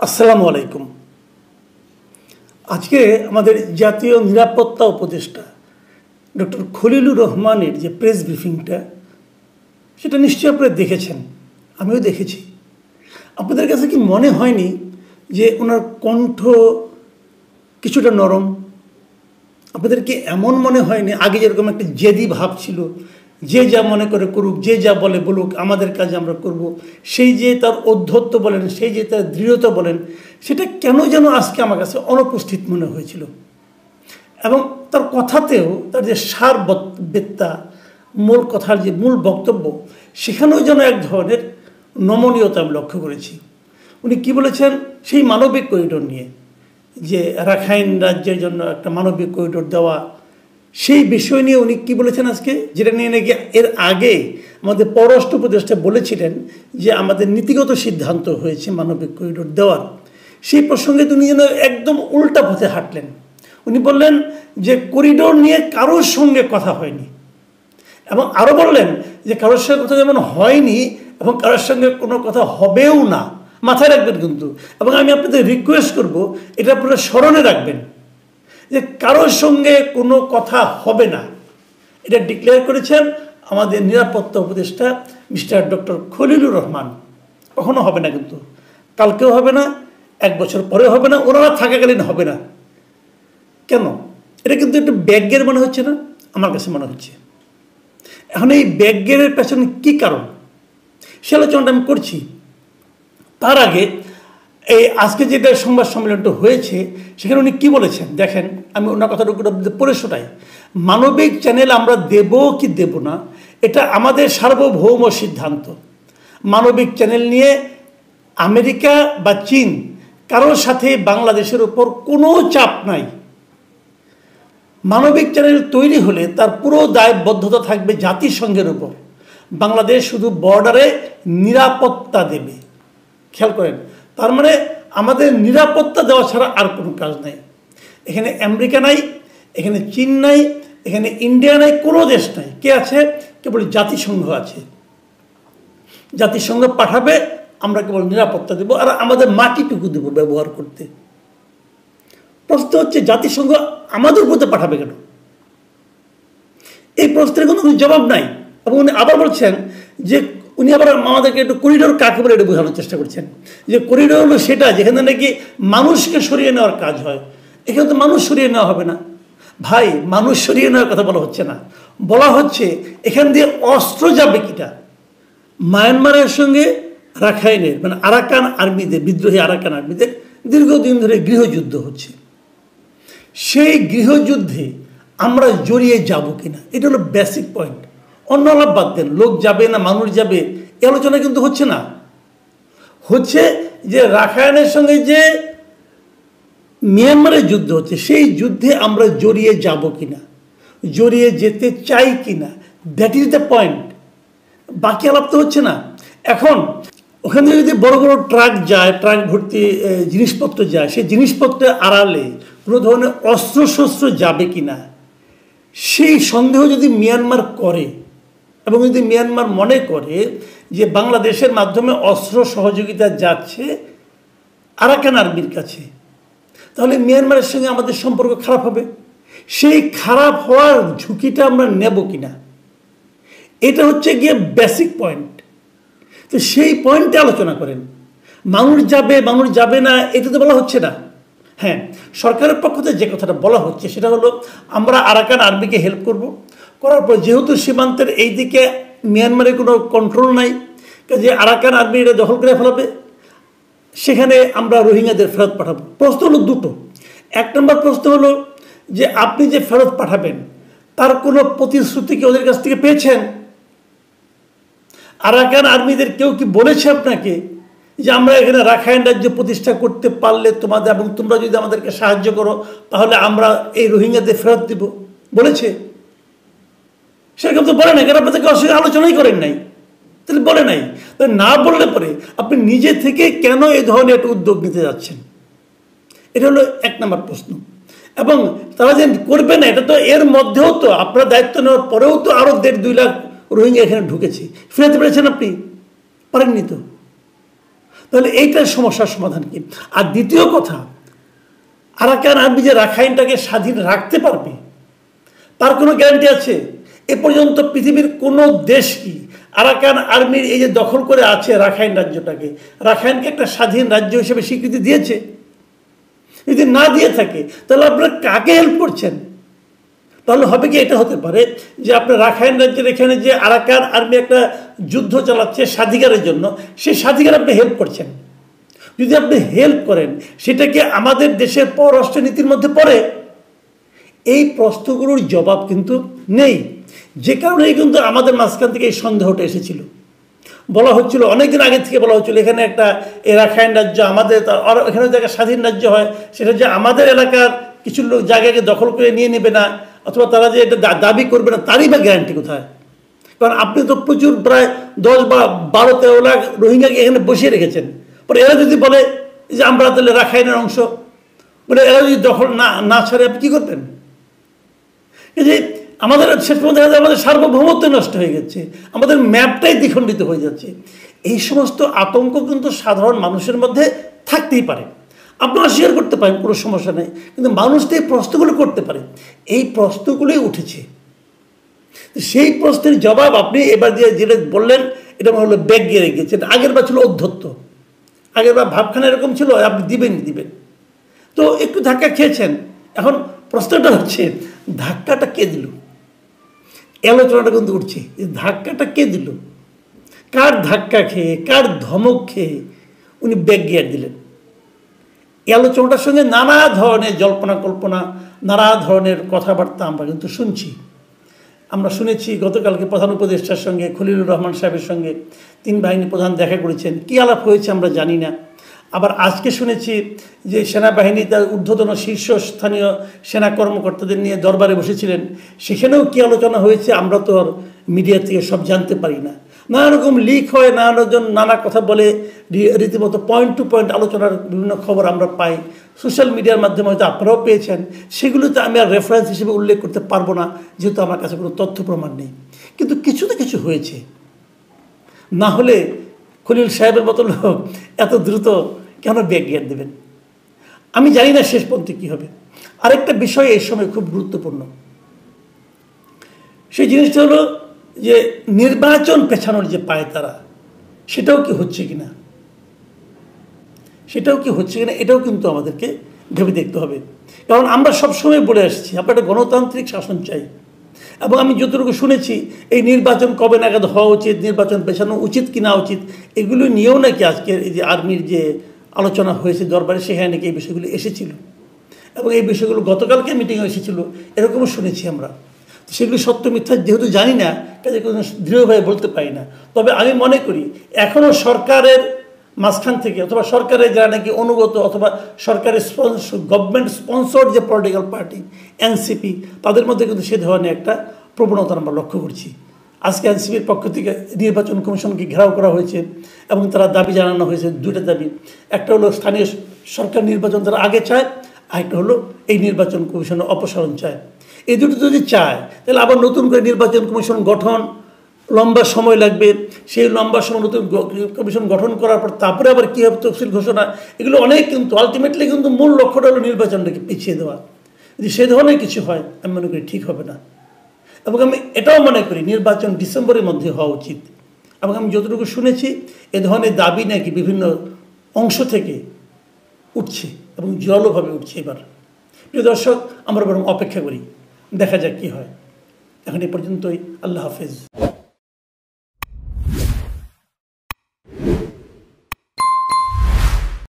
আসসালামু আলাইকুম। আজকে আমাদের জাতীয় নিরাপত্তা উপদেষ্টা ডক্টর খলিলুর রহমানের যে প্রেস ব্রিফিংটা, সেটা নিশ্চয়ই আপনারা দেখেছেন, আমিও দেখেছি। আপনাদের কাছে কি মনে হয়নি যে ওনার কণ্ঠ কিছুটা নরম? আপনাদের কি এমন মনে হয়নি আগে যেরকম একটা জেদি ভাব ছিল, যে যা মনে করে করুক, যে যা বলে বলুক, আমাদের কাজ আমরা করব, সেই যে তার ঔদ্ধত্য বলেন, সেই যে তার দৃঢ়তা বলেন, সেটা কেন যেন আজকে আমার কাছে অনুপস্থিত মনে হয়েছিল। এবং তার কথাতেও তার যে সারবত্তা, মূল কথার যে মূল বক্তব্য, সেখানেও যেন এক ধরনের নমনীয়তা আমি লক্ষ্য করেছি। উনি কি বলেছেন সেই মানবিক করিডোর নিয়ে, যে রাখাইন রাজ্যের জন্য একটা মানবিক করিডোর দেওয়া, সেই বিষয় নিয়ে উনি কী বলেছেন আজকে, যেটা নিয়ে নাকি এর আগে আমাদের পররাষ্ট্র উপদেষ্টা বলেছিলেন যে আমাদের নীতিগত সিদ্ধান্ত হয়েছে মানবিক করিডোর দেওয়ার। সেই প্রসঙ্গে উনি যেন একদম উল্টা পথে হাঁটলেন। উনি বললেন যে করিডোর নিয়ে কারোর সঙ্গে কথা হয়নি, এবং আরও বললেন যে কারোর সঙ্গে কথা যেমন হয়নি এবং কারোর সঙ্গে কোনো কথা হবেও না। মাথায় রাখবেন কিন্তু, এবং আমি আপনাদের রিকোয়েস্ট করব এটা আপনারা স্মরণে রাখবেন যে কারোর সঙ্গে কোনো কথা হবে না। এটা ডিক্লেয়ার করেছেন আমাদের নিরাপত্তা উপদেষ্টা মিস্টার ডক্টর খলিলুর রহমান। কখনো হবে না, কিন্তু কালকেও হবে না, 1 বছর পরেও হবে না, ওনারা থাকাকালীন হবে না। কেন? এটা কিন্তু একটু ব্যাগ্যের মনে হচ্ছে না? আমার কাছে মনে হচ্ছে। এখন এই ব্যাগ্যের পেছনে কী কারণ, সে আলোচনাটা আমি করছি। তার আগে এই আজকে যেটা সংবাদ সম্মেলনটা হয়েছে, সেখানে উনি কী বলেছেন দেখেন, আমি ওনার কথাটুকু পড়ে শোনাই। মানবিক চ্যানেল আমরা দেব কি দেব না, এটা আমাদের সার্বভৌম সিদ্ধান্ত। মানবিক চ্যানেল নিয়ে আমেরিকা বা চীন কারোর সাথে বাংলাদেশের উপর কোনো চাপ নাই। মানবিক চ্যানেল তৈরি হলে তার পুরো দায়বদ্ধতা থাকবে জাতিসংঘের উপর। বাংলাদেশ শুধু বর্ডারে নিরাপত্তা দেবে। খেয়াল করেন, তার মানে আমাদের নিরাপত্তা দেওয়া ছাড়া আর কোনো কাজ নাই। এখানে আমেরিকা নাই, এখানে চীন নাই, এখানে ইন্ডিয়া নাই, কোনো দেশ নাই। কে আছে? কেবল জাতিসংঘ আছে। জাতিসংঘ পাঠাবে, আমরা কেবল নিরাপত্তা দেব, আর আমাদের মাটিটুকু দেবো ব্যবহার করতে। প্রশ্ন হচ্ছে জাতিসংঘ আমাদের উপরে পাঠাবে কেন? এই প্রশ্নের কোনো জবাব নাই। এবং উনি আবার বলছেন যে উনি আবার আমাদেরকে একটু করিডোর কাকে বলে এটা বোঝানোর চেষ্টা করছেন, যে করিডোর হলো সেটা যেখানে নাকি মানুষকে সরিয়ে নেওয়ার কাজ হয়। এখানে তো মানুষ সরিয়ে নেওয়া হবে না ভাই, মানুষ সরিয়ে নেওয়ার কথা বলা হচ্ছে না। বলা হচ্ছে এখান দিয়ে অস্ত্র যাবে কিটা। মায়ানমারের সঙ্গে রাখাইনের মানে আরাকান আর্মিদের, বিদ্রোহী আরাকান আর্মিদের দীর্ঘদিন ধরে গৃহযুদ্ধ হচ্ছে। সেই গৃহযুদ্ধে আমরা জড়িয়ে যাব কিনা, এটা হলো বেসিক পয়েন্ট। অন্য আলাপ বাদ দেন, লোক যাবে না মানুষ যাবে, এ আলোচনা কিন্তু হচ্ছে না। হচ্ছে যে রাখাইনের সঙ্গে যে মিয়ানমারের যুদ্ধ হচ্ছে, সেই যুদ্ধে আমরা জড়িয়ে যাব কিনা, জড়িয়ে যেতে চাই কিনা, দ্যাট ইজ দ্য পয়েন্ট। বাকি আলাপ তো হচ্ছে না। এখন ওখানে যদি বড় বড় ট্রাক যায়, ট্রাক ভর্তি জিনিসপত্র যায়, সেই জিনিসপত্রের আড়ালে কোনো ধরনের অস্ত্রশস্ত্র যাবে কিনা, সেই সন্দেহ যদি মিয়ানমার করে, এবং যদি মিয়ানমার মনে করে যে বাংলাদেশের মাধ্যমে অস্ত্র সহযোগিতা যাচ্ছে আরাকান আর্মির কাছে, তাহলে মিয়ানমারের সঙ্গে আমাদের সম্পর্ক খারাপ হবে। সেই খারাপ হওয়ার ঝুঁকিটা আমরা নেব কিনা, এটা হচ্ছে গিয়ে বেসিক পয়েন্ট। তো সেই পয়েন্টে আলোচনা করেন। মানুষ যাবে মানুষ যাবে না এটা তো বলা হচ্ছে না। হ্যাঁ, সরকারের পক্ষ থেকে যে কথাটা বলা হচ্ছে সেটা হলো আমরা আরাকান আর্মিকে হেল্প করব, করার পর যেহেতু সীমান্তের এই দিকে মিয়ানমারের কোনো কন্ট্রোল নাই, যে আরাকান আর্মি এটা দখল করে ফেলাবে, সেখানে আমরা রোহিঙ্গাদের ফেরত পাঠাবো। প্রশ্ন হলো দুটো। 1 নম্বর প্রশ্ন হলো যে আপনি যে ফেরত পাঠাবেন তার কোনো প্রতিশ্রুতি কি ওদের কাছ থেকে পেয়েছেন? আরাকান আর্মিদের কেউ কি বলেছে আপনাকে যে আমরা এখানে রাখাইন রাজ্য প্রতিষ্ঠা করতে পারলে তোমাদের, এবং তোমরা যদি আমাদেরকে সাহায্য করো তাহলে আমরা এই রোহিঙ্গাদের ফেরত দিব? বলেছে? সেরকম তো বলে নাই, কারণ আপনাদেরকে অসুবিধা আলোচনাই করেন নাই। তাহলে বলে নাই, তাহলে না বললে পরে আপনি নিজে থেকে কেন এই ধরনের একটা উদ্যোগ নিতে যাচ্ছেন? এটা হলো 1 নম্বর প্রশ্ন। এবং তারা যে করবে না, এটা তো এর মধ্যেও তো আপনার দায়িত্ব নেওয়ার পরেও তো আরও 1.5-2 লাখ রোহিঙ্গা এখানে ঢুকেছে। ফেরাতে পেরেছেন আপনি? পারেননি তো। তাহলে এইটার সমস্যার সমাধান কি? আর দ্বিতীয় কথা, আরাকান আর্মি যে রাখাইনটাকে স্বাধীন রাখতে পারবে তার কোনো গ্যারান্টি আছে? এ পর্যন্ত পৃথিবীর কোনো দেশ কি আরাকান আর্মির এই যে দখল করে আছে রাখাইন রাজ্যটাকে, রাখাইনকে একটা স্বাধীন রাজ্য হিসেবে স্বীকৃতি দিয়েছে? যদি না দিয়ে থাকে তাহলে আপনারা কাকে হেল্প করছেন? তাহলে হবে কি, এটা হতে পারে যে আপনার রাখাইন রাজ্যের এখানে যে আরাকান আর্মি একটা যুদ্ধ চালাচ্ছে স্বাধিকারের জন্য, সেই স্বাধিকার আপনি হেল্প করছেন। যদি আপনি হেল্প করেন সেটা কি আমাদের দেশের পররাষ্ট্র নীতির মধ্যে পড়ে? এই প্রশ্নগুলোর জবাব কিন্তু নেই, যে কারণেই কিন্তু আমাদের মাঝখান থেকে এই সন্দেহটা এসেছিল। বলা হচ্ছিল অনেকদিন আগে থেকে, বলা হচ্ছিল এখানে একটা রাখাইন রাজ্য আমাদের, এখানে যে একটা স্বাধীন রাজ্য হয় সেটা যে আমাদের এলাকার কিছু লোক জায়গাকে দখল করে নিয়ে নেবে না, অথবা তারা যে এটা দাবি করবে না, তারই বা গ্যারান্টি কোথায়? কারণ আপনি তো প্রচুর প্রায় 10 বা 12-13 লাখ রোহিঙ্গাকে এখানে বসিয়ে রেখেছেন। পরে এরা যদি বলে যে আমরা তাহলে রাখাইনের অংশ, বলে এরা যদি দখল না ছাড়ে আপনি কী করবেন? যে আমাদের শেষ পর্যন্ত দেখা যায় আমাদের সার্বভৌমত্ব নষ্ট হয়ে গেছে, আমাদের ম্যাপটাই দ্বিখণ্ডিত হয়ে যাচ্ছে। এই সমস্ত আতঙ্ক কিন্তু সাধারণ মানুষের মধ্যে থাকতেই পারে। আপনারা শেয়ার করতে পারেন, কোনো সমস্যা নেই, কিন্তু মানুষ তো এই প্রশ্নগুলো করতে পারে। এই প্রশ্নগুলোই উঠেছে, সেই প্রশ্নের জবাব আপনি এবার যেটা বললেন এটা হলো ব্যাগ গিয়ে রেখেছেন। আগের বার ছিল অধ্যত্ত, আগের বার ভাবখানা এরকম ছিল, আপনি দিবেন। তো একটু ধাক্কা খেয়েছেন। এখন প্রশ্নটা হচ্ছে ধাক্কাটা কে দিল? আলোচনাটা কিন্তু উঠছে, ধাক্কাটা কে দিল? কার ধাক্কা খেয়ে, কার ধমক খেয়ে উনি ব্যাক গিয়ার দিলেন? এই আলোচনাটার সঙ্গে নানা ধরনের জল্পনা কল্পনা, নানা ধরনের কথাবার্তা আমরা কিন্তু শুনছি। আমরা শুনেছি গতকালকে প্রধান উপদেষ্টার সঙ্গে খলিলুর রহমান সাহেবের সঙ্গে 3 বাহিনী প্রধান দেখা করেছেন, কী আলাপ হয়েছে আমরা জানি না। আবার আজকে শুনেছি যে সেনাবাহিনী তার ঊর্ধ্বতন শীর্ষস্থানীয় সেনা কর্মকর্তাদের নিয়ে দরবারে বসেছিলেন, সেখানেও কী আলোচনা হয়েছে আমরা তো আর মিডিয়া থেকে সব জানতে পারি না। নানা রকম লিক হয়, নানা কথা বলে, রীতিমতো পয়েন্ট টু পয়েন্ট আলোচনার বিভিন্ন খবর আমরা পাই সোশ্যাল মিডিয়ার মাধ্যমে, হয়তো আপনারাও পেয়েছেন। সেগুলোতে আমি আর রেফারেন্স হিসেবে উল্লেখ করতে পারবো না, যেহেতু আমার কাছে কোনো তথ্য প্রমাণ নেই। কিন্তু কিছু তো কিছু হয়েছে, না হলে খলিল সাহেবের মতো লোক এত দ্রুত কেন ব্যাক গিয়ার দেবেন? আমি জানি না শেষ পর্যন্ত কী হবে। আরেকটা বিষয় এই সময় খুব গুরুত্বপূর্ণ, সেই জিনিসটা হলো যে নির্বাচন পেছানোর যে পায় তারা, সেটাও কি হচ্ছে কিনা, এটাও কিন্তু আমাদেরকে ভেবে দেখতে হবে। কারণ আমরা সবসময় বলে আসছি আমরা একটা গণতান্ত্রিক শাসন চাই, এবং আমি যতটুকু শুনেছি এই নির্বাচন কবে নাগাদ হওয়া উচিত, নির্বাচন পেছানো উচিত কি না উচিত, এগুলো নিয়েও নাকি আজকের এই যে আর্মির যে আলোচনা হয়েছে দরবারে, সেখানে নাকি এই বিষয়গুলো এসেছিল, এবং এই বিষয়গুলো গতকালকে মিটিংয়ে এসেছিল এরকমও শুনেছি আমরা। সেগুলো সত্য মিথ্যা যেহেতু জানি না, কাজে কোনো দৃঢ়ভাবে বলতে পারি না। তবে আমি মনে করি এখনও সরকারের মাঝখান থেকে, অথবা সরকারের যারা নাকি অনুগত, অথবা সরকারের গভর্নমেন্ট স্পন্সর্ড যে পলিটিক্যাল পার্টি এনসিপি, তাদের মধ্যে কিন্তু সে ধরনের একটা প্রবণতা আমরা লক্ষ্য করছি। আজকে এনসিপির পক্ষ থেকে নির্বাচন কমিশনকে ঘেরাও করা হয়েছে, এবং তারা দাবি জানানো হয়েছে 2টা দাবি। একটা হলো স্থানীয় সরকার নির্বাচন তারা আগে চায়, আরেকটা হলো এই নির্বাচন কমিশনের অপসারণ চায়। এই দুটো যদি চায় তাহলে আবার নতুন করে নির্বাচন কমিশন গঠন, লম্বা সময় লাগবে। সেই লম্বা সময় নতুন কমিশন গঠন করার পর তারপরে আবার কী হবে তফসিল ঘোষণা, এগুলো অনেক, কিন্তু আলটিমেটলি কিন্তু মূল লক্ষ্যটা হলো নির্বাচনটাকে পিছিয়ে দেওয়া। যদি সে ধরনের কিছু হয় আমি মনে করি ঠিক হবে না, এবং আমি এটাও মনে করি নির্বাচন ডিসেম্বরের মধ্যে হওয়া উচিত। এবং আমি যতটুকু শুনেছি এ ধরনের দাবি নাকি বিভিন্ন অংশ থেকে উঠছে, এবং জোরালোভাবে উঠছে। এবার প্রিয় দর্শক, আমরা বরং অপেক্ষা করি, দেখা যাক কী হয়। এখন এ পর্যন্তই। আল্লাহ হাফেজ।